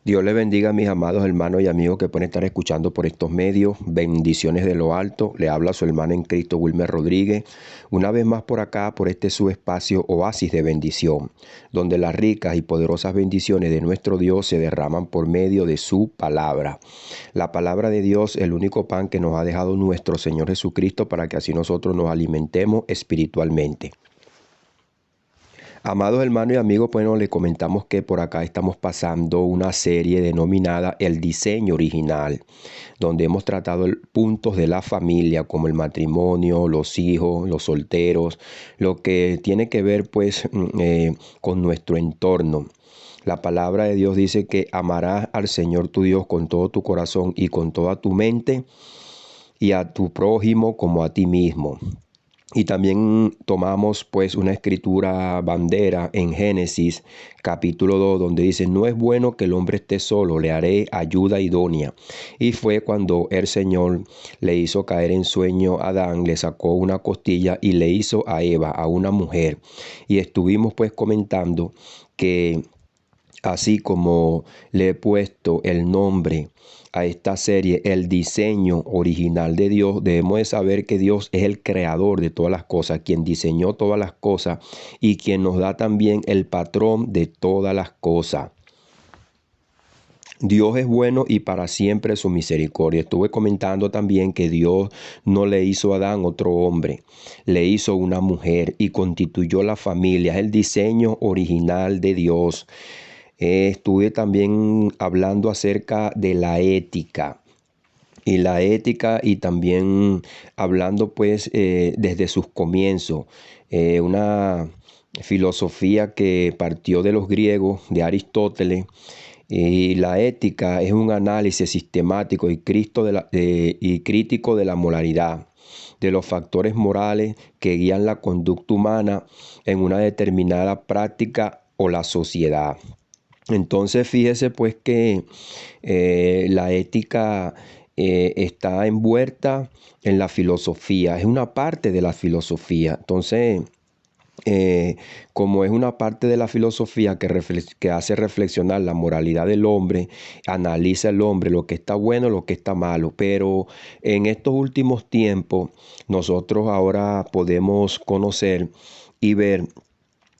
Dios les bendiga a mis amados hermanos y amigos que pueden estar escuchando por estos medios. Bendiciones de lo alto. Le habla su hermano en Cristo, Wilmer Rodríguez. Una vez más por acá, por este su espacio Oasis de Bendición, donde las ricas y poderosas bendiciones de nuestro Dios se derraman por medio de su palabra. La palabra de Dios, el único pan que nos ha dejado nuestro Señor Jesucristo para que así nosotros nos alimentemos espiritualmente. Amados hermanos y amigos, bueno, les comentamos que por acá estamos pasando una serie denominada El Diseño Original, donde hemos tratado puntos de la familia como el matrimonio, los hijos, los solteros, lo que tiene que ver pues con nuestro entorno. La palabra de Dios dice que amarás al Señor tu Dios con todo tu corazón y con toda tu mente y a tu prójimo como a ti mismo. Y también tomamos pues una escritura bandera en Génesis capítulo 2 donde dice: no es bueno que el hombre esté solo, le haré ayuda idónea. Y fue cuando el Señor le hizo caer en sueño a Adán, le sacó una costilla y le hizo a Eva, a una mujer. Y estuvimos pues comentando que así como le he puesto el nombre a esta serie, el diseño original de Dios, debemos de saber que Dios es el creador de todas las cosas, quien diseñó todas las cosas y quien nos da también el patrón de todas las cosas. Dios es bueno y para siempre su misericordia. Estuve comentando también que Dios no le hizo a Adán otro hombre, le hizo una mujer y constituyó la familia. Es el diseño original de Dios. Estuve también hablando acerca de la ética y también hablando pues desde sus comienzos, una filosofía que partió de los griegos, de Aristóteles. Y la ética es un análisis sistemático y crítico de la moralidad, de los factores morales que guían la conducta humana en una determinada práctica o la sociedad. Entonces fíjese pues que la ética está envuelta en la filosofía, es una parte de la filosofía. Entonces, como es una parte de la filosofía que hace reflexionar la moralidad del hombre, analiza el hombre, lo que está bueno, lo que está malo. Pero en estos últimos tiempos, nosotros ahora podemos conocer y ver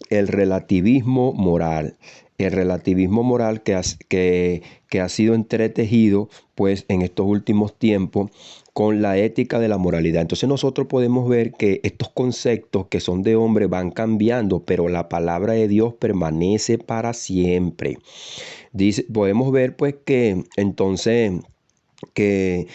el relativismo moral. El relativismo moral que ha sido entretejido pues en estos últimos tiempos con la ética de la moralidad. Entonces nosotros podemos ver que estos conceptos que son de hombre van cambiando, pero la palabra de Dios permanece para siempre. Podemos ver pues que entonces que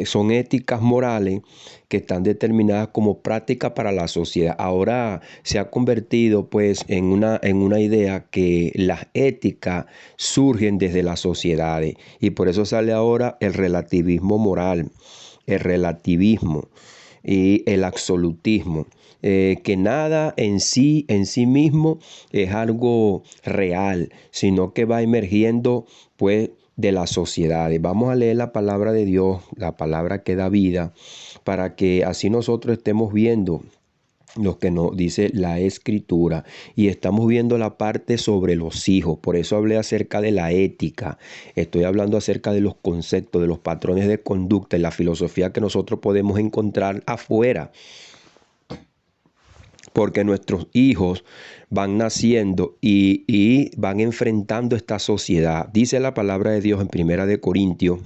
son éticas morales que están determinadas como práctica para la sociedad. Ahora se ha convertido pues en una idea que las éticas surgen desde las sociedades y por eso sale ahora el relativismo moral, el relativismo y el absolutismo. Que nada en sí mismo es algo real, sino que va emergiendo pues de las sociedades. Vamos a leer la palabra de Dios, la palabra que da vida, para que así nosotros estemos viendo lo que nos dice la Escritura y estamos viendo la parte sobre los hijos. Por eso hablé acerca de la ética. Estoy hablando acerca de los conceptos, de los patrones de conducta y la filosofía que nosotros podemos encontrar afuera. Porque nuestros hijos van naciendo y van enfrentando esta sociedad. Dice la palabra de Dios en 1 Corintios,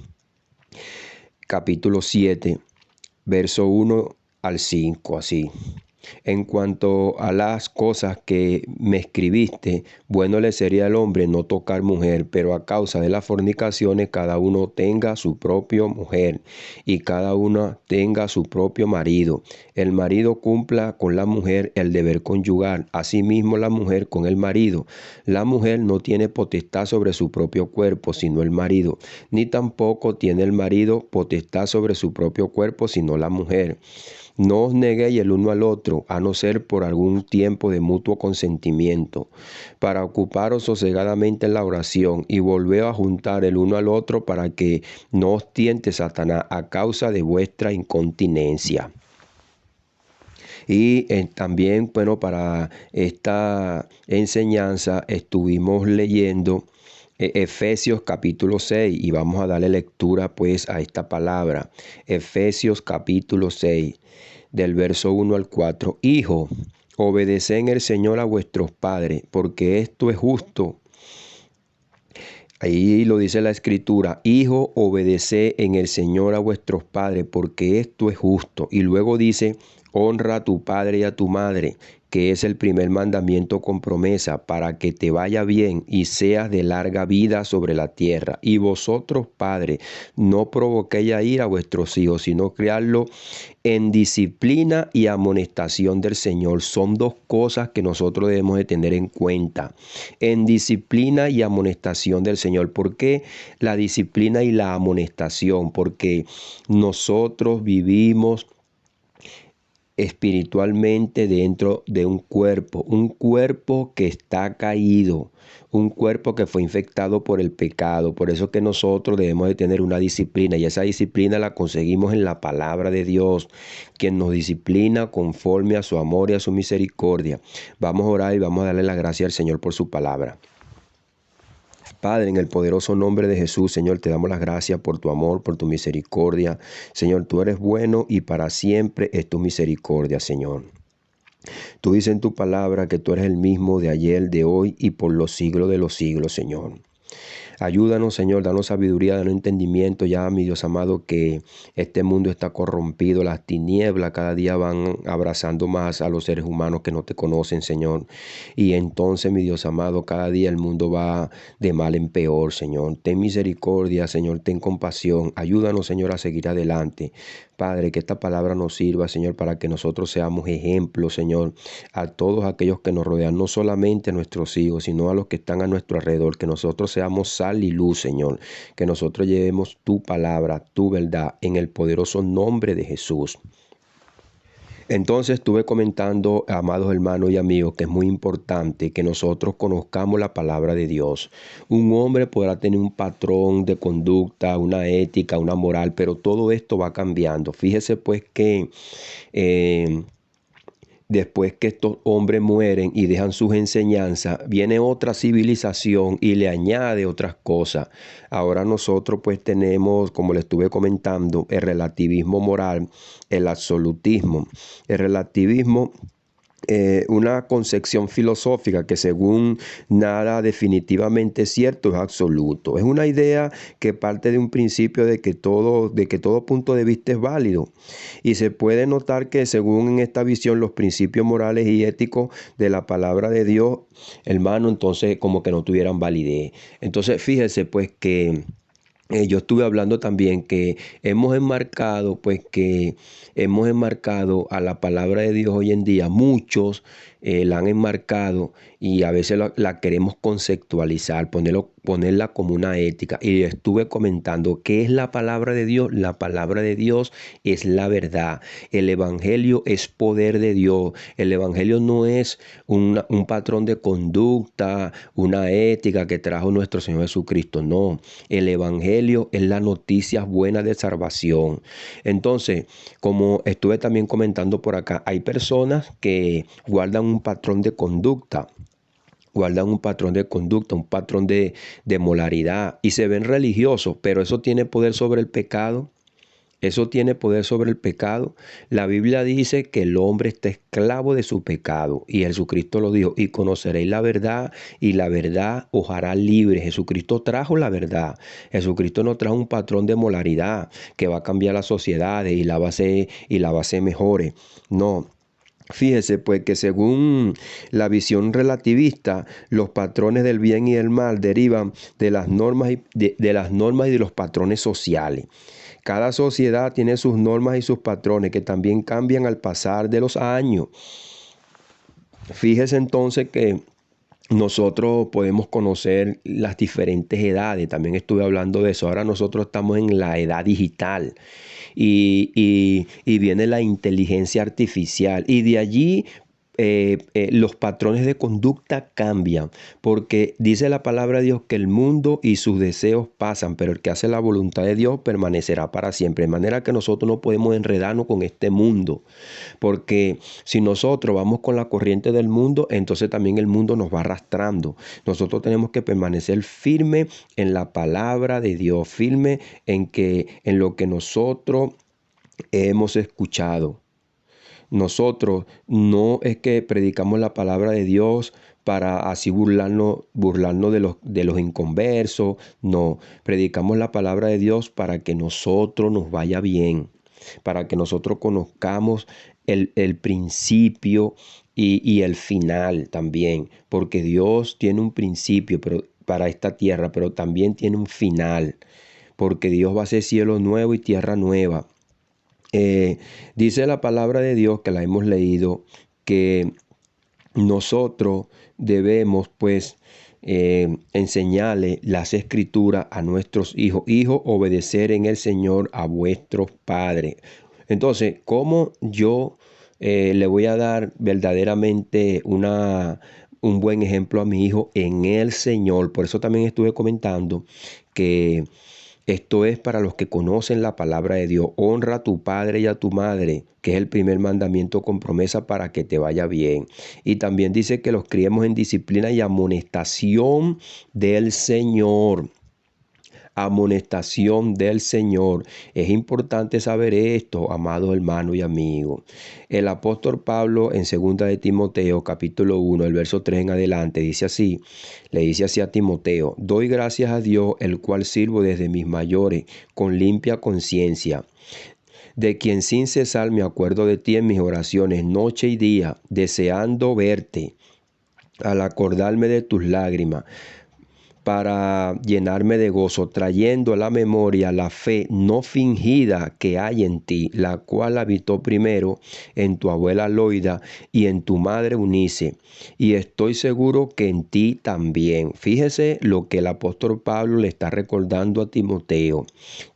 capítulo 7, verso 1 al 5, así. En cuanto a las cosas que me escribiste, bueno le sería al hombre no tocar mujer, pero a causa de las fornicaciones cada uno tenga su propia mujer y cada una tenga su propio marido. El marido cumpla con la mujer el deber conyugal, asimismo la mujer con el marido. La mujer no tiene potestad sobre su propio cuerpo, sino el marido, ni tampoco tiene el marido potestad sobre su propio cuerpo, sino la mujer. No os neguéis el uno al otro, a no ser por algún tiempo de mutuo consentimiento, para ocuparos sosegadamente en la oración y volveos a juntar el uno al otro para que no os tiente Satanás a causa de vuestra incontinencia. Y también, bueno, para esta enseñanza estuvimos leyendo Efesios capítulo 6, y vamos a darle lectura pues a esta palabra. Efesios capítulo 6, del verso 1 al 4. Hijo, obedeced en el Señor a vuestros padres, porque esto es justo. Ahí lo dice la Escritura: Hijo, obedeced en el Señor a vuestros padres, porque esto es justo. Y luego dice: honra a tu padre y a tu madre, que es el primer mandamiento con promesa, para que te vaya bien y seas de larga vida sobre la tierra. Y vosotros, padres, no provoquéis a ira a vuestros hijos, sino criadlos en disciplina y amonestación del Señor. Son dos cosas que nosotros debemos de tener en cuenta. En disciplina y amonestación del Señor. ¿Por qué la disciplina y la amonestación? Porque nosotros vivimos espiritualmente dentro de un cuerpo que está caído, un cuerpo que fue infectado por el pecado. Por eso que nosotros debemos de tener una disciplina, y esa disciplina la conseguimos en la palabra de Dios, quien nos disciplina conforme a su amor y a su misericordia. Vamos a orar y vamos a darle la gracia al Señor por su palabra. Padre, en el poderoso nombre de Jesús, Señor, te damos las gracias por tu amor, por tu misericordia. Señor, tú eres bueno y para siempre es tu misericordia, Señor. Tú dices en tu palabra que tú eres el mismo de ayer, de hoy y por los siglos de los siglos, Señor. Ayúdanos, Señor, danos sabiduría, danos entendimiento, ya, mi Dios amado, que este mundo está corrompido, las tinieblas cada día van abrazando más a los seres humanos que no te conocen, Señor. Y entonces, mi Dios amado, cada día el mundo va de mal en peor, Señor. Ten misericordia, Señor, ten compasión. Ayúdanos, Señor, a seguir adelante. Padre, que esta palabra nos sirva, Señor, para que nosotros seamos ejemplos, Señor, a todos aquellos que nos rodean, no solamente a nuestros hijos, sino a los que están a nuestro alrededor, que nosotros seamos sal y luz, Señor, que nosotros llevemos tu palabra, tu verdad, en el poderoso nombre de Jesús. Entonces estuve comentando, amados hermanos y amigos, que es muy importante que nosotros conozcamos la palabra de Dios. Un hombre podrá tener un patrón de conducta, una ética, una moral, pero todo esto va cambiando. Fíjese pues que después que estos hombres mueren y dejan sus enseñanzas, viene otra civilización y le añade otras cosas. Ahora nosotros pues tenemos, como le estuve comentando, el relativismo moral, el absolutismo. El relativismo, una concepción filosófica que según nada definitivamente cierto es absoluto. Es una idea que parte de un principio de que todo punto de vista es válido. Y se puede notar que según en esta visión los principios morales y éticos de la palabra de Dios, hermano, entonces como que no tuvieran validez. Entonces fíjese pues que yo estuve hablando también que hemos enmarcado a la palabra de Dios hoy en día. Muchos la han enmarcado y a veces la queremos conceptualizar, ponerla como una ética. Y estuve comentando qué es la palabra de Dios. La palabra de Dios es la verdad. El evangelio es poder de Dios. El evangelio no es un patrón de conducta, una ética que trajo nuestro Señor Jesucristo. No, el evangelio es la noticia buena de salvación. Entonces, como estuve también comentando por acá, hay personas que guardan un patrón de conducta. Un patrón de moralidad y se ven religiosos, pero eso tiene poder sobre el pecado. Eso tiene poder sobre el pecado. La Biblia dice que el hombre está esclavo de su pecado. Y Jesucristo lo dijo: y conoceréis la verdad, y la verdad os hará libre. Jesucristo trajo la verdad. Jesucristo no trajo un patrón de moralidad que va a cambiar las sociedades y la va a hacer mejores. No. Fíjese pues que según la visión relativista, los patrones del bien y del mal derivan de las normas y de los patrones sociales. Cada sociedad tiene sus normas y sus patrones que también cambian al pasar de los años. Fíjese entonces que nosotros podemos conocer las diferentes edades. También estuve hablando de eso. Ahora nosotros estamos en la edad digital y viene la inteligencia artificial. Y de allí los patrones de conducta cambian, porque dice la palabra de Dios que el mundo y sus deseos pasan, pero el que hace la voluntad de Dios permanecerá para siempre. De manera que nosotros no podemos enredarnos con este mundo, porque si nosotros vamos con la corriente del mundo, entonces también el mundo nos va arrastrando. Nosotros tenemos que permanecer firme en la palabra de Dios, firme en lo que nosotros hemos escuchado. Nosotros no es que predicamos la palabra de Dios para así burlarnos de los inconversos. No, predicamos la palabra de Dios para que nosotros nos vaya bien, para que nosotros conozcamos el principio y el final también, porque Dios tiene un principio para esta tierra, pero también tiene un final, porque Dios va a hacer cielo nuevo y tierra nueva. Dice la palabra de Dios, que la hemos leído, que nosotros debemos pues enseñarle las escrituras a nuestros hijos. Hijos, obedecer en el Señor a vuestros padres. Entonces, ¿cómo yo le voy a dar verdaderamente un buen ejemplo a mi hijo en el Señor? Por eso también estuve comentando que esto es para los que conocen la palabra de Dios. Honra a tu padre y a tu madre, que es el primer mandamiento con promesa para que te vaya bien. Y también dice que los criemos en disciplina y amonestación del Señor. Amonestación del Señor. Es importante saber esto, amados hermanos y amigos. El apóstol Pablo en 2 de Timoteo, capítulo 1, el verso 3 en adelante, dice así, le dice así a Timoteo: doy gracias a Dios, el cual sirvo desde mis mayores, con limpia conciencia, de quien sin cesar me acuerdo de ti en mis oraciones, noche y día, deseando verte, al acordarme de tus lágrimas, para llenarme de gozo, trayendo a la memoria la fe no fingida que hay en ti, la cual habitó primero en tu abuela Loida y en tu madre Eunice, y estoy seguro que en ti también. Fíjese lo que el apóstol Pablo le está recordando a Timoteo,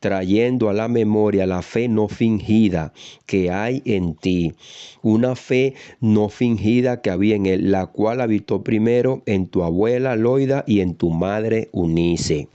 trayendo a la memoria la fe no fingida que hay en ti, una fe no fingida que había en él, la cual habitó primero en tu abuela Loida y en tu madre Eunice.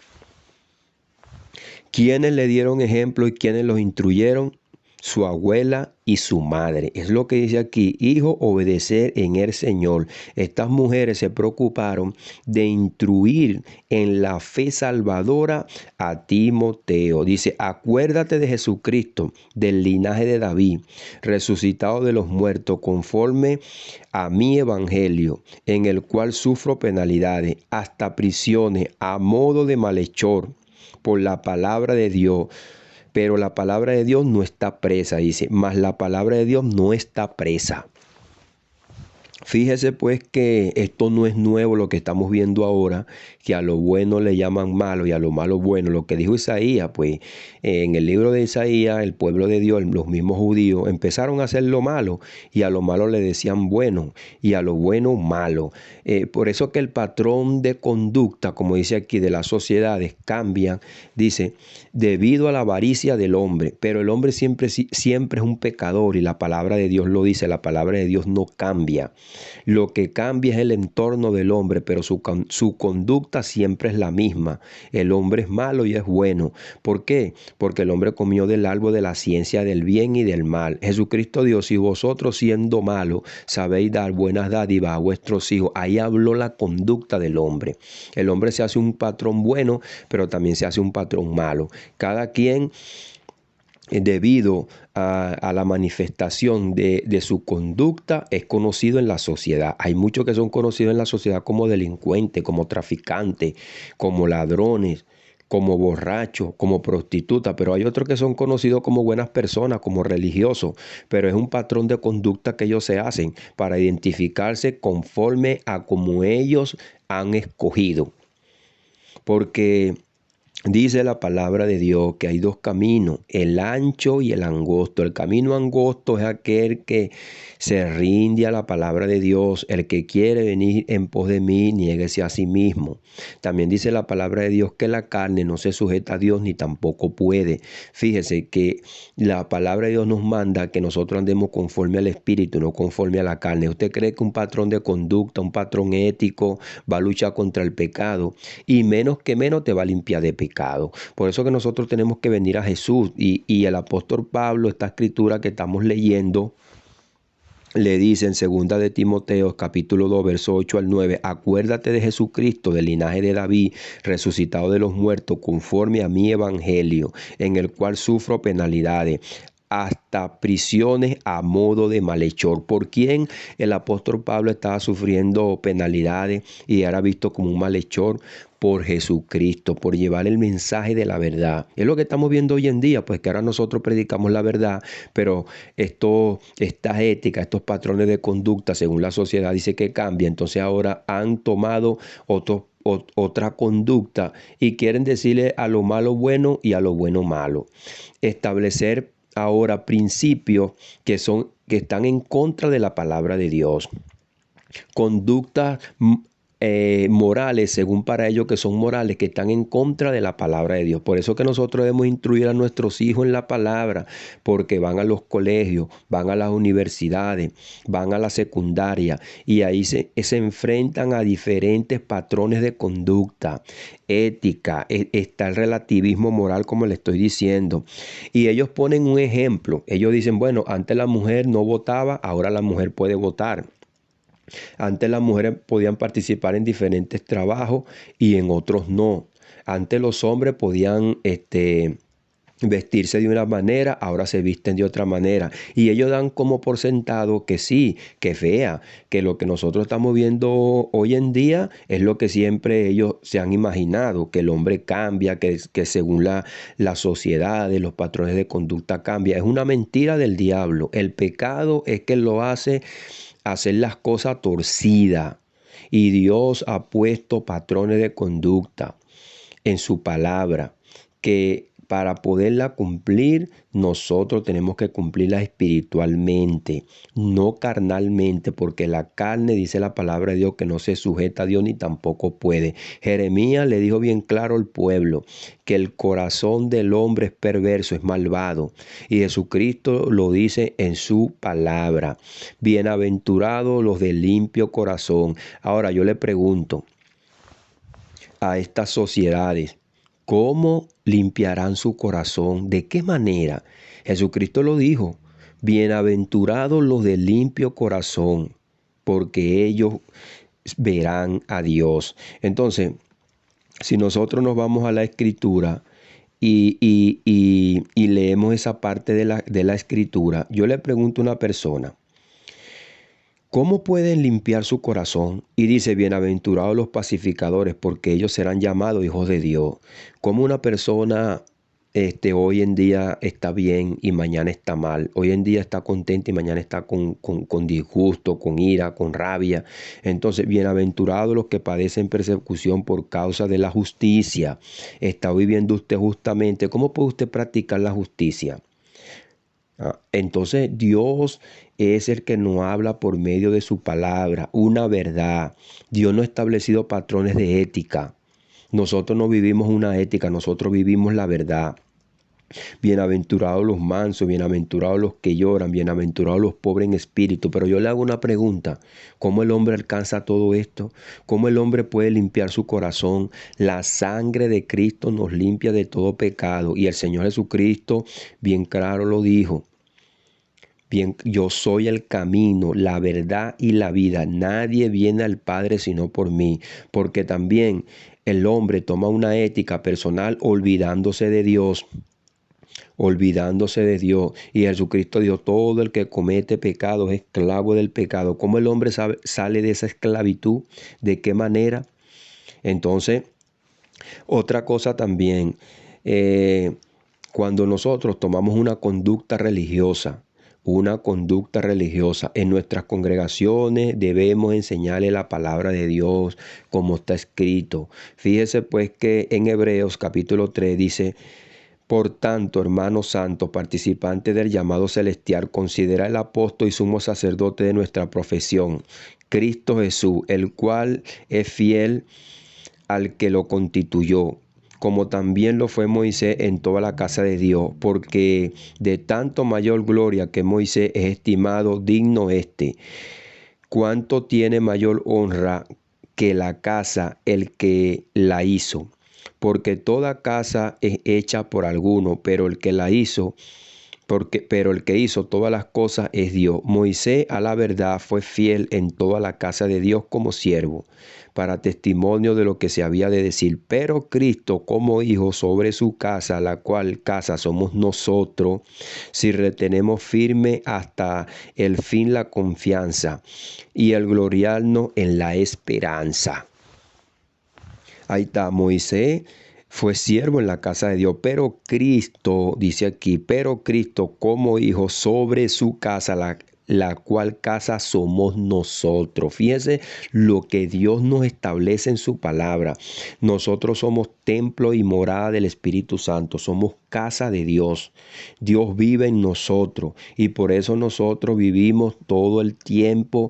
¿Quiénes le dieron ejemplo y quiénes los instruyeron? Su abuela y su madre. Es lo que dice aquí: hijo, obedecer en el Señor. Estas mujeres se preocuparon de instruir en la fe salvadora a Timoteo. Dice: acuérdate de Jesucristo, del linaje de David, resucitado de los muertos, conforme a mi evangelio, en el cual sufro penalidades, hasta prisiones, a modo de malhechor, por la palabra de Dios. Pero la palabra de Dios no está presa, dice, mas la palabra de Dios no está presa. Fíjese pues que esto no es nuevo lo que estamos viendo ahora, que a lo bueno le llaman malo y a lo malo bueno. Lo que dijo Isaías, pues en el libro de Isaías, el pueblo de Dios, los mismos judíos, empezaron a hacer lo malo y a lo malo le decían bueno y a lo bueno malo. Por eso que el patrón de conducta, como dice aquí, de las sociedades cambian, dice, debido a la avaricia del hombre. Pero el hombre siempre es un pecador y la palabra de Dios lo dice, la palabra de Dios no cambia. Lo que cambia es el entorno del hombre, pero su conducta siempre es la misma. El hombre es malo y es bueno. ¿Por qué? Porque el hombre comió del árbol de la ciencia del bien y del mal. Jesucristo dijo: si vosotros siendo malos sabéis dar buenas dádivas a vuestros hijos. Ahí habló la conducta del hombre. El hombre se hace un patrón bueno, pero también se hace un patrón malo. Cada quien, debido a la manifestación de su conducta, es conocido en la sociedad. Hay muchos que son conocidos en la sociedad como delincuentes, como traficantes, como ladrones, como borrachos, como prostitutas, pero hay otros que son conocidos como buenas personas, como religiosos, pero es un patrón de conducta que ellos se hacen para identificarse conforme a como ellos han escogido. Porque Dice la palabra de Dios que hay dos caminos, el ancho y el angosto. El camino angosto es aquel que se rinde a la palabra de Dios. El que quiere venir en pos de mí, niéguese a sí mismo. También dice la palabra de Dios que la carne no se sujeta a Dios ni tampoco puede. Fíjese que la palabra de Dios nos manda que nosotros andemos conforme al Espíritu, no conforme a la carne. ¿Usted cree que un patrón de conducta, un patrón ético va a luchar contra el pecado? Y menos que menos te va a limpiar de pecado. Por eso que nosotros tenemos que venir a Jesús y el apóstol Pablo, esta escritura que estamos leyendo, le dice en 2 de Timoteo, capítulo 2, verso 8 al 9, acuérdate de Jesucristo, del linaje de David, resucitado de los muertos, conforme a mi evangelio, en el cual sufro penalidades, hasta prisiones a modo de malhechor. ¿Por quién el apóstol Pablo estaba sufriendo penalidades y era visto como un malhechor? Por Jesucristo, por llevar el mensaje de la verdad. Es lo que estamos viendo hoy en día, pues que ahora nosotros predicamos la verdad, pero estas éticas, estos patrones de conducta, según la sociedad dice que cambia, entonces ahora han tomado otra conducta y quieren decirle a lo malo bueno y a lo bueno malo. Establecer ahora principios que están en contra de la palabra de Dios. Conductas morales, según para ellos que son morales, que están en contra de la palabra de Dios. Por eso que nosotros debemos instruir a nuestros hijos en la palabra, porque van a los colegios, van a las universidades, van a la secundaria y ahí se enfrentan a diferentes patrones de conducta, ética, está el relativismo moral, como le estoy diciendo. Y ellos ponen un ejemplo. Ellos dicen, bueno, antes la mujer no votaba, ahora la mujer puede votar. Antes las mujeres podían participar en diferentes trabajos y en otros no. Antes los hombres podían vestirse de una manera, ahora se visten de otra manera. Y ellos dan como por sentado que sí, que vea, que lo que nosotros estamos viendo hoy en día es lo que siempre ellos se han imaginado, que el hombre cambia, que según la sociedad, los patrones de conducta cambia. Es una mentira del diablo. El pecado es que lo hace hacer las cosas torcidas. Y Dios ha puesto patrones de conducta en su palabra que para poderla cumplir, nosotros tenemos que cumplirla espiritualmente, no carnalmente, porque la carne, dice la palabra de Dios, que no se sujeta a Dios ni tampoco puede. Jeremías le dijo bien claro al pueblo que el corazón del hombre es perverso, es malvado. Y Jesucristo lo dice en su palabra. Bienaventurados los de limpio corazón. Ahora yo le pregunto a estas sociedades, ¿cómo limpiarán su corazón? ¿De qué manera? Jesucristo lo dijo, bienaventurados los de limpio corazón, porque ellos verán a Dios. Entonces, si nosotros nos vamos a la Escritura y leemos esa parte de la Escritura, yo le pregunto a una persona, ¿cómo pueden limpiar su corazón? Y dice, bienaventurados los pacificadores, porque ellos serán llamados hijos de Dios. ¿Cómo una persona hoy en día está bien y mañana está mal? Hoy en día está contenta y mañana está con disgusto, con ira, con rabia. Entonces, bienaventurados los que padecen persecución por causa de la justicia. ¿Está viviendo usted justamente? ¿Cómo puede usted practicar la justicia? Entonces Dios es el que nos habla por medio de su palabra, una verdad. Dios no ha establecido patrones de ética. Nosotros no vivimos una ética, nosotros vivimos la verdad. Bienaventurados los mansos, bienaventurados los que lloran, bienaventurados los pobres en espíritu. Pero yo le hago una pregunta, ¿cómo el hombre alcanza todo esto? ¿Cómo el hombre puede limpiar su corazón? La sangre de Cristo nos limpia de todo pecado y el Señor Jesucristo bien claro lo dijo. Bien, yo soy el camino, la verdad y la vida. Nadie viene al Padre sino por mí. Porque también el hombre toma una ética personal olvidándose de Dios. Olvidándose de Dios. Y Jesucristo dijo, todo el que comete pecado es esclavo del pecado. ¿Cómo el hombre sale de esa esclavitud? ¿De qué manera? Entonces, otra cosa también, cuando nosotros tomamos una conducta religiosa, una conducta religiosa. En nuestras congregaciones debemos enseñarle la palabra de Dios como está escrito. Fíjese pues que en Hebreos capítulo 3 dice: por tanto, hermanos santos, participantes del llamado celestial, considera el apóstol y sumo sacerdote de nuestra profesión, Cristo Jesús, el cual es fiel al que lo constituyó, como también lo fue Moisés en toda la casa de Dios, porque de tanto mayor gloria que Moisés es estimado digno cuánto tiene mayor honra que la casa el que la hizo. Porque toda casa es hecha por alguno, pero el que la hizo, pero el que hizo todas las cosas es Dios. Moisés, a la verdad, fue fiel en toda la casa de Dios como siervo, para testimonio de lo que se había de decir. Pero Cristo como hijo sobre su casa, la cual casa somos nosotros, si retenemos firme hasta el fin la confianza y el gloriarnos en la esperanza. Ahí está, Moisés fue siervo en la casa de Dios, pero Cristo, dice aquí, pero Cristo como hijo sobre su casa, la cual casa somos nosotros. Fíjese lo que Dios nos establece en su palabra. Nosotros somos templo y morada del Espíritu Santo, somos casa de Dios. Dios vive en nosotros y por eso nosotros vivimos todo el tiempo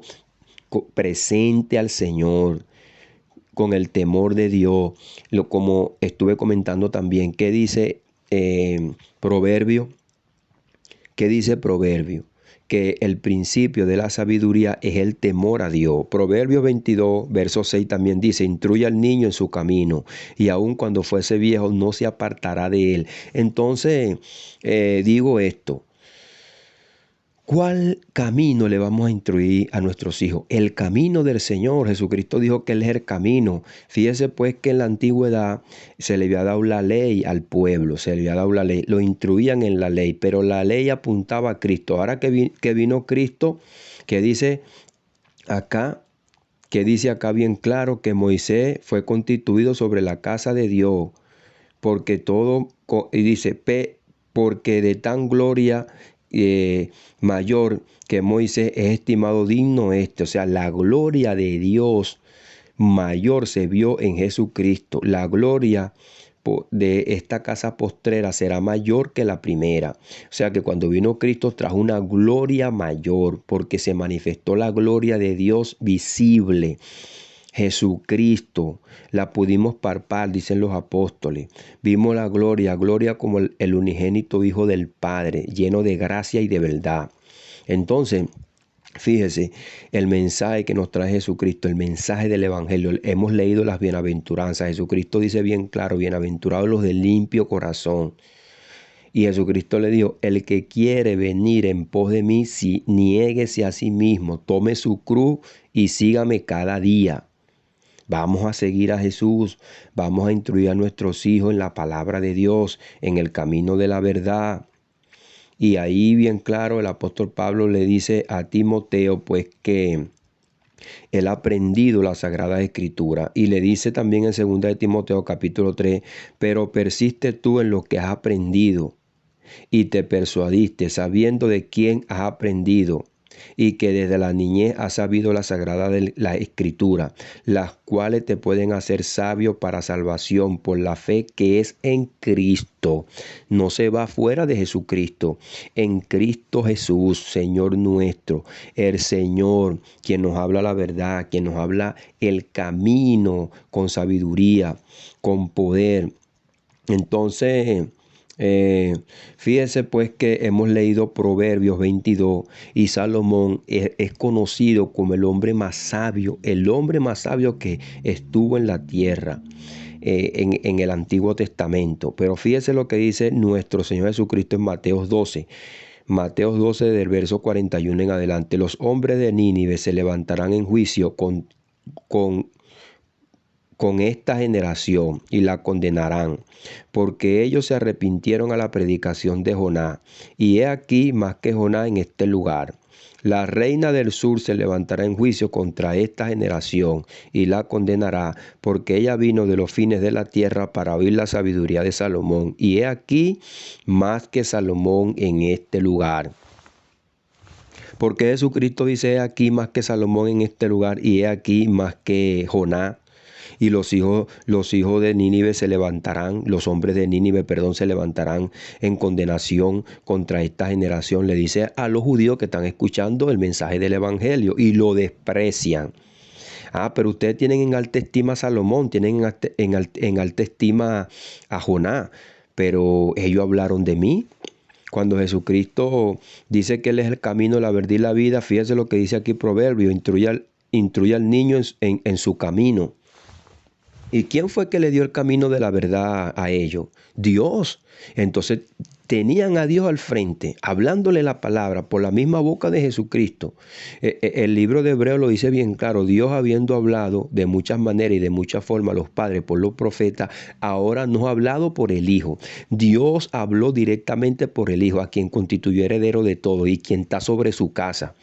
presente al Señor, con el temor de Dios, como estuve comentando también. ¿Qué dice Proverbio? ¿Qué dice Proverbio? Que el principio de la sabiduría es el temor a Dios. Proverbio 22, verso 6 también dice: instruye al niño en su camino, y aun cuando fuese viejo no se apartará de él. Entonces, digo esto: ¿cuál camino le vamos a instruir a nuestros hijos? El camino del Señor. Jesucristo dijo que Él es el camino. Fíjese pues que en la antigüedad se le había dado la ley al pueblo, se le había dado la ley, lo instruían en la ley, pero la ley apuntaba a Cristo. Ahora que vino Cristo, que dice acá bien claro que Moisés fue constituido sobre la casa de Dios, porque y dice, porque de tan gloria mayor que Moisés es estimado digno o sea, la gloria de Dios mayor se vio en Jesucristo. La gloria de esta casa postrera será mayor que la primera. O sea que cuando vino Cristo trajo una gloria mayor, porque se manifestó la gloria de Dios visible. Jesucristo, la pudimos palpar, dicen los apóstoles. Vimos la gloria como el unigénito Hijo del Padre, lleno de gracia y de verdad. Entonces, fíjese, el mensaje que nos trae Jesucristo, el mensaje del Evangelio, hemos leído las bienaventuranzas. Jesucristo dice bien claro: bienaventurados los de limpio corazón. Y Jesucristo le dijo: el que quiere venir en pos de mí, niéguese a sí mismo, tome su cruz y sígame cada día. Vamos a seguir a Jesús, vamos a instruir a nuestros hijos en la palabra de Dios, en el camino de la verdad. Y ahí bien claro el apóstol Pablo le dice a Timoteo pues que él ha aprendido la Sagrada Escritura, y le dice también en 2 de Timoteo capítulo 3, pero persiste tú en lo que has aprendido y te persuadiste, sabiendo de quién has aprendido, y que desde la niñez has sabido la sagrada de la Escritura, las cuales te pueden hacer sabio para salvación por la fe que es en Cristo. No se va fuera de Jesucristo. En Cristo Jesús, Señor nuestro, el Señor, quien nos habla la verdad, quien nos habla el camino con sabiduría, con poder. Entonces, fíjense pues que hemos leído Proverbios 22, y Salomón es conocido como el hombre más sabio que estuvo en la tierra en el Antiguo Testamento. Pero fíjense lo que dice nuestro Señor Jesucristo en Mateos 12. Mateos 12 del verso 41 en adelante: los hombres de Nínive se levantarán en juicio con esta generación y la condenarán, porque ellos se arrepintieron a la predicación de Jonás, y he aquí más que Jonás en este lugar. La reina del sur se levantará en juicio contra esta generación y la condenará, porque ella vino de los fines de la tierra para oír la sabiduría de Salomón, y he aquí más que Salomón en este lugar. Porque Jesucristo dice: he aquí más que Salomón en este lugar, y he aquí más que Jonás. Y los hijos de Nínive se levantarán, los hombres de Nínive, perdón, se levantarán en condenación contra esta generación. Le dice a los judíos que están escuchando el mensaje del evangelio y lo desprecian. Pero ustedes tienen en alta estima a Salomón, tienen en alta estima a Jonás, pero ellos hablaron de mí. Cuando Jesucristo dice que Él es el camino, la verdad y la vida, fíjese lo que dice aquí Proverbio: instruye al niño en su camino. ¿Y quién fue que le dio el camino de la verdad a ellos? Dios. Entonces tenían a Dios al frente, hablándole la palabra por la misma boca de Jesucristo. El libro de Hebreos lo dice bien claro: Dios, habiendo hablado de muchas maneras y de muchas formas a los padres por los profetas, ahora nos ha hablado por el Hijo. Dios habló directamente por el Hijo, a quien constituyó heredero de todo y quien está sobre su casa.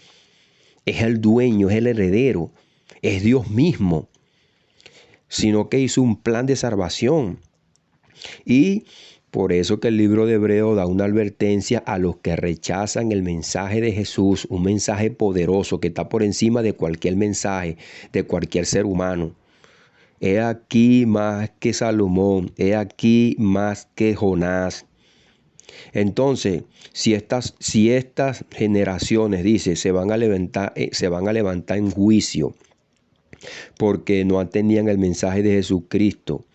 Es el dueño, es el heredero, es Dios mismo, sino que hizo un plan de salvación. Y por eso que el libro de Hebreos da una advertencia a los que rechazan el mensaje de Jesús, un mensaje poderoso que está por encima de cualquier mensaje, de cualquier ser humano. He aquí más que Salomón, he aquí más que Jonás. Entonces, si estas generaciones, dice, se van a levantar en juicio, porque no atendían el mensaje de Jesucristo,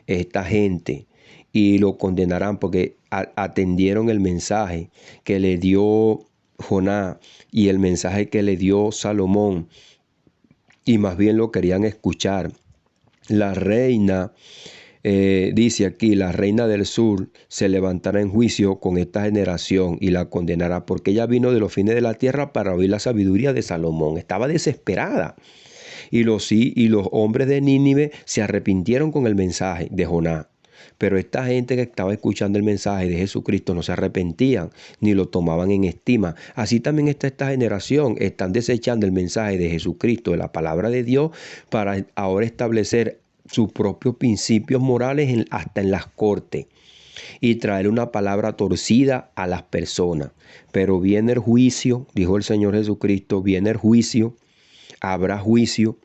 esta gente, y lo condenarán porque atendieron el mensaje que le dio Jonás y el mensaje que le dio Salomón, y más bien lo querían escuchar. La reina, dice aquí, la reina del sur se levantará en juicio con esta generación y la condenará, porque ella vino de los fines de la tierra para oír la sabiduría de Salomón. Estaba desesperada. Y los hombres de Nínive se arrepintieron con el mensaje de Jonás. Pero esta gente que estaba escuchando el mensaje de Jesucristo no se arrepentían ni lo tomaban en estima. Así también está esta generación. Están desechando el mensaje de Jesucristo, de la palabra de Dios, para ahora establecer sus propios principios morales hasta en las cortes y traer una palabra torcida a las personas. Pero viene el juicio, dijo el Señor Jesucristo, viene el juicio, habrá juicio.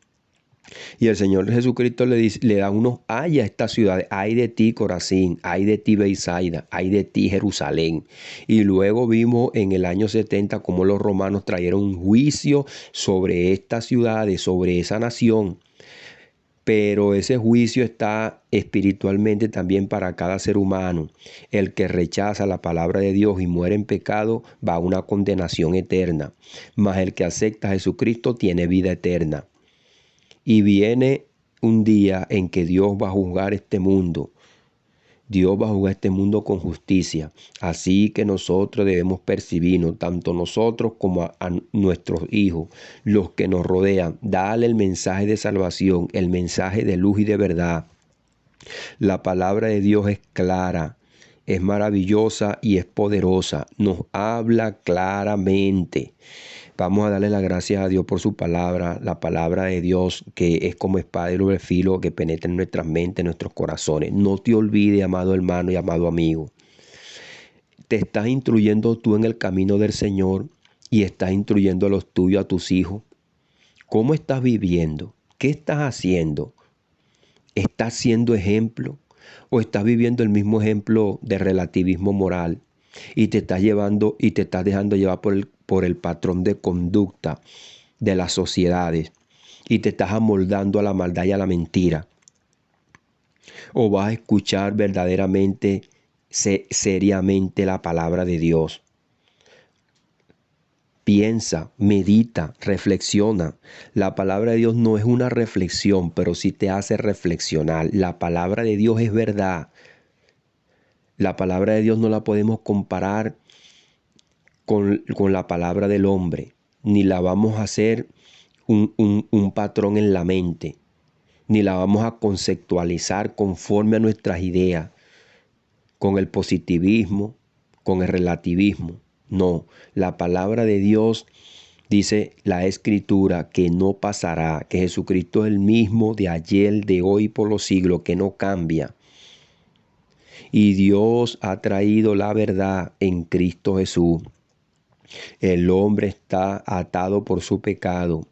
Y el Señor Jesucristo le da unos ay a estas ciudades: ay de ti, Corazín, ay de ti, Beisaida, ay de ti, Jerusalén. Y luego vimos en el año 70 cómo los romanos trajeron un juicio sobre estas ciudades, sobre esa nación. Pero ese juicio está espiritualmente también para cada ser humano. El que rechaza la palabra de Dios y muere en pecado va a una condenación eterna. Mas el que acepta a Jesucristo tiene vida eterna. Y viene un día en que Dios va a juzgar este mundo. Dios va a juzgar este mundo con justicia. Así que nosotros debemos percibirnos, tanto nosotros como a nuestros hijos, los que nos rodean, darle el mensaje de salvación, el mensaje de luz y de verdad. La palabra de Dios es clara, es maravillosa y es poderosa. Nos habla claramente. Vamos a darle las gracias a Dios por su palabra, la palabra de Dios que es como espada de doble filo que penetra en nuestras mentes, en nuestros corazones. No te olvides, amado hermano y amado amigo. Te estás instruyendo tú en el camino del Señor y estás instruyendo a los tuyos, a tus hijos. ¿Cómo estás viviendo? ¿Qué estás haciendo? ¿Estás siendo ejemplo o estás viviendo el mismo ejemplo de relativismo moral y te estás dejando llevar por el patrón de conducta de las sociedades y te estás amoldando a la maldad y a la mentira? ¿O vas a escuchar verdaderamente, seriamente la palabra de Dios? Piensa, medita, reflexiona. La palabra de Dios no es una reflexión, pero sí te hace reflexionar. La palabra de Dios es verdad. La palabra de Dios no la podemos comparar con la palabra del hombre, ni la vamos a hacer un patrón en la mente, ni la vamos a conceptualizar conforme a nuestras ideas, con el positivismo, con el relativismo. No, la palabra de Dios dice la Escritura que no pasará, que Jesucristo es el mismo de ayer, de hoy, por los siglos, que no cambia. Y Dios ha traído la verdad en Cristo Jesús. El hombre está atado por su pecado.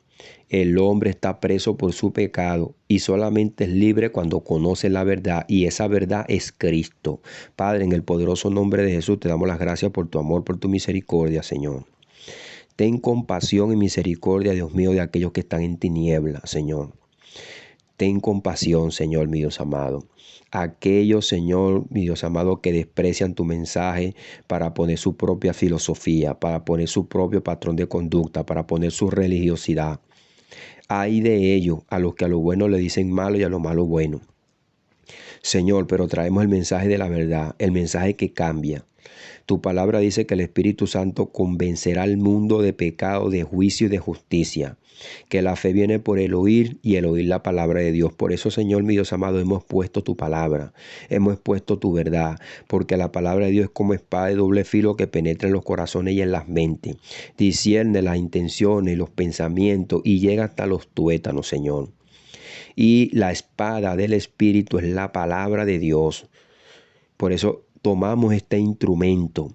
El hombre está preso por su pecado y solamente es libre cuando conoce la verdad, y esa verdad es Cristo. Padre, en el poderoso nombre de Jesús te damos las gracias por tu amor, por tu misericordia, Señor. Ten compasión y misericordia, Dios mío, de aquellos que están en tinieblas, Señor. Ten compasión, Señor, mi Dios amado. Aquellos, Señor, mi Dios amado, que desprecian tu mensaje para poner su propia filosofía, para poner su propio patrón de conducta, para poner su religiosidad. Ay de ellos, a los que a lo bueno le dicen malo y a lo malo bueno. Señor, pero traemos el mensaje de la verdad, el mensaje que cambia. Tu palabra dice que el Espíritu Santo convencerá al mundo de pecado, de juicio y de justicia. Que la fe viene por el oír y el oír la palabra de Dios. Por eso, Señor, mi Dios amado, hemos puesto tu palabra, hemos puesto tu verdad, porque la palabra de Dios es como espada de doble filo que penetra en los corazones y en las mentes. Discierne las intenciones, los pensamientos y llega hasta los tuétanos, Señor. Y la espada del Espíritu es la palabra de Dios. Por eso tomamos este instrumento,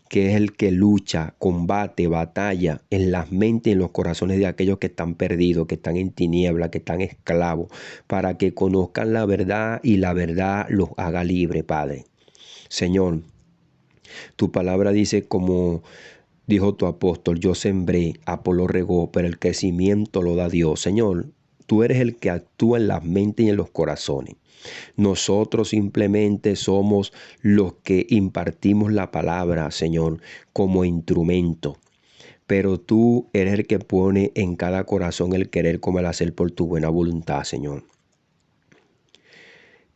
que es el que lucha, combate, batalla en las mentes y en los corazones de aquellos que están perdidos, que están en tiniebla, que están esclavos, para que conozcan la verdad y la verdad los haga libre, Padre. Señor, tu palabra dice, como dijo tu apóstol, yo sembré, Apolo regó, pero el crecimiento lo da Dios. Señor, tú eres el que actúa en las mentes y en los corazones. Nosotros simplemente somos los que impartimos la palabra, Señor, como instrumento. Pero tú eres el que pone en cada corazón el querer como el hacer por tu buena voluntad, Señor.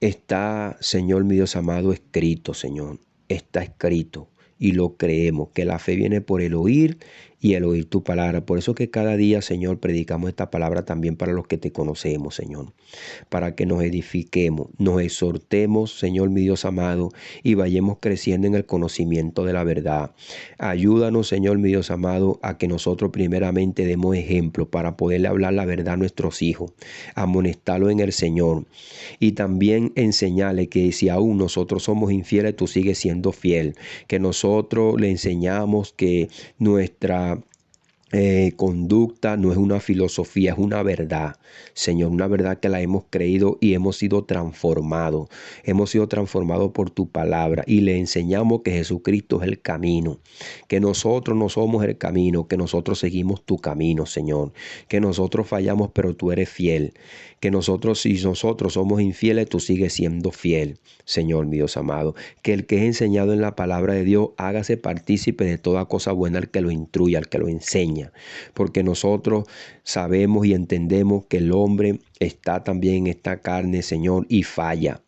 Está, Señor, mi Dios amado, escrito, Señor. Está escrito y lo creemos, que la fe viene por el oír y el oír tu palabra. Por eso que cada día, Señor, predicamos esta palabra también para los que te conocemos, Señor. Para que nos edifiquemos, nos exhortemos, Señor, mi Dios amado, y vayamos creciendo en el conocimiento de la verdad. Ayúdanos, Señor, mi Dios amado, a que nosotros primeramente demos ejemplo para poderle hablar la verdad a nuestros hijos, amonestarlos en el Señor, y también enseñarle que si aún nosotros somos infieles, tú sigues siendo fiel, que nosotros le enseñamos que nuestra conducta no es una filosofía, es una verdad, Señor, una verdad que la hemos creído y hemos sido transformados por tu palabra, y le enseñamos que Jesucristo es el camino, que nosotros no somos el camino, que nosotros seguimos tu camino, Señor, que nosotros fallamos pero tú eres fiel, que nosotros, si nosotros somos infieles, tú sigues siendo fiel, Señor, mi Dios amado, que el que es enseñado en la palabra de Dios hágase partícipe de toda cosa buena al que lo instruya, al que lo enseña, porque nosotros sabemos y entendemos que el hombre está también en esta carne, Señor, y falla,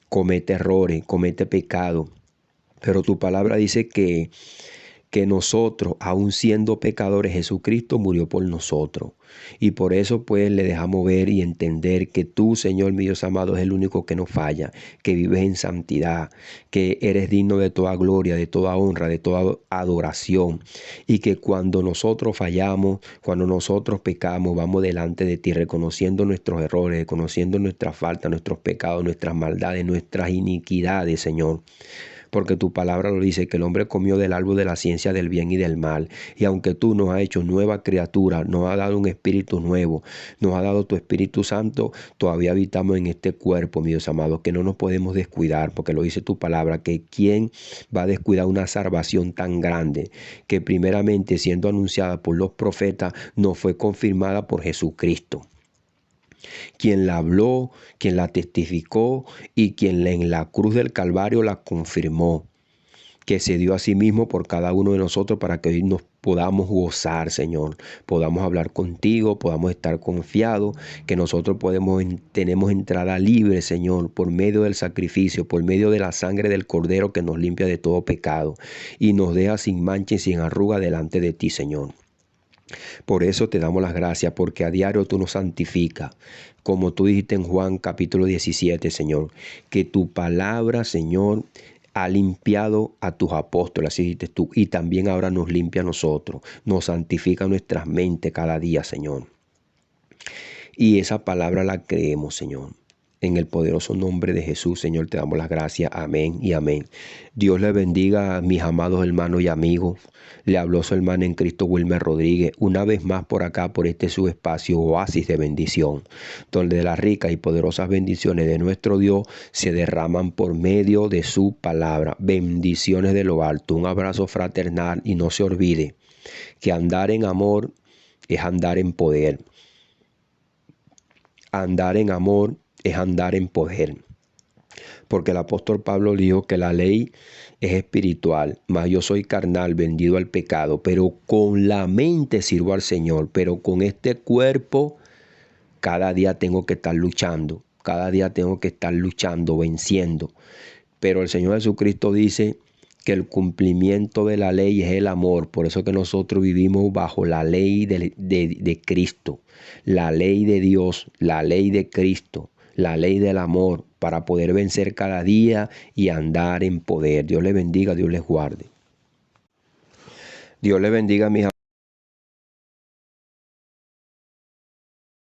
comete errores, comete pecado, pero tu palabra dice que nosotros, aun siendo pecadores, Jesucristo murió por nosotros. Y por eso pues le dejamos ver y entender que tú, Señor mi Dios amado, es el único que no falla, que vives en santidad, que eres digno de toda gloria, de toda honra, de toda adoración. Y que cuando nosotros fallamos, cuando nosotros pecamos, vamos delante de ti reconociendo nuestros errores, reconociendo nuestras faltas, nuestros pecados, nuestras maldades, nuestras iniquidades, Señor. Porque tu palabra lo dice, que el hombre comió del árbol de la ciencia del bien y del mal. Y aunque tú nos has hecho nueva criatura, nos has dado un espíritu nuevo, nos has dado tu Espíritu Santo, todavía habitamos en este cuerpo, mi Dios amado, que no nos podemos descuidar, porque lo dice tu palabra, que quién va a descuidar una salvación tan grande, que primeramente siendo anunciada por los profetas, no fue confirmada por Jesucristo, quien la habló, quien la testificó y quien en la cruz del Calvario la confirmó, que se dio a sí mismo por cada uno de nosotros para que hoy nos podamos gozar, Señor, podamos hablar contigo, podamos estar confiados, que nosotros tenemos entrada libre, Señor, por medio del sacrificio, por medio de la sangre del Cordero que nos limpia de todo pecado y nos deja sin mancha y sin arruga delante de ti, Señor. Por eso te damos las gracias, porque a diario tú nos santificas, como tú dijiste en Juan capítulo 17, Señor, que tu palabra, Señor, ha limpiado a tus apóstoles, así dijiste tú, y también ahora nos limpia a nosotros, nos santifica nuestras mentes cada día, Señor. Y esa palabra la creemos, Señor. En el poderoso nombre de Jesús, Señor, te damos las gracias. Amén y amén. Dios les bendiga a mis amados hermanos y amigos. Le habló su hermano en Cristo, Wilmer Rodríguez, una vez más por acá, por este su espacio, oasis de bendición, donde las ricas y poderosas bendiciones de nuestro Dios se derraman por medio de su palabra. Bendiciones de lo alto. Un abrazo fraternal y no se olvide que andar en amor es andar en poder. Andar en amor es andar en poder. Porque el apóstol Pablo dijo que la ley es espiritual, mas yo soy carnal, vendido al pecado, pero con la mente sirvo al Señor, pero con este cuerpo cada día tengo que estar luchando, cada día tengo que estar luchando, venciendo. Pero el Señor Jesucristo dice que el cumplimiento de la ley es el amor. Por eso que nosotros vivimos bajo la ley de Cristo, la ley de Dios, la ley de Cristo, la ley del amor, para poder vencer cada día y andar en poder. Dios les bendiga, Dios les guarde. Dios les bendiga, mis amigos.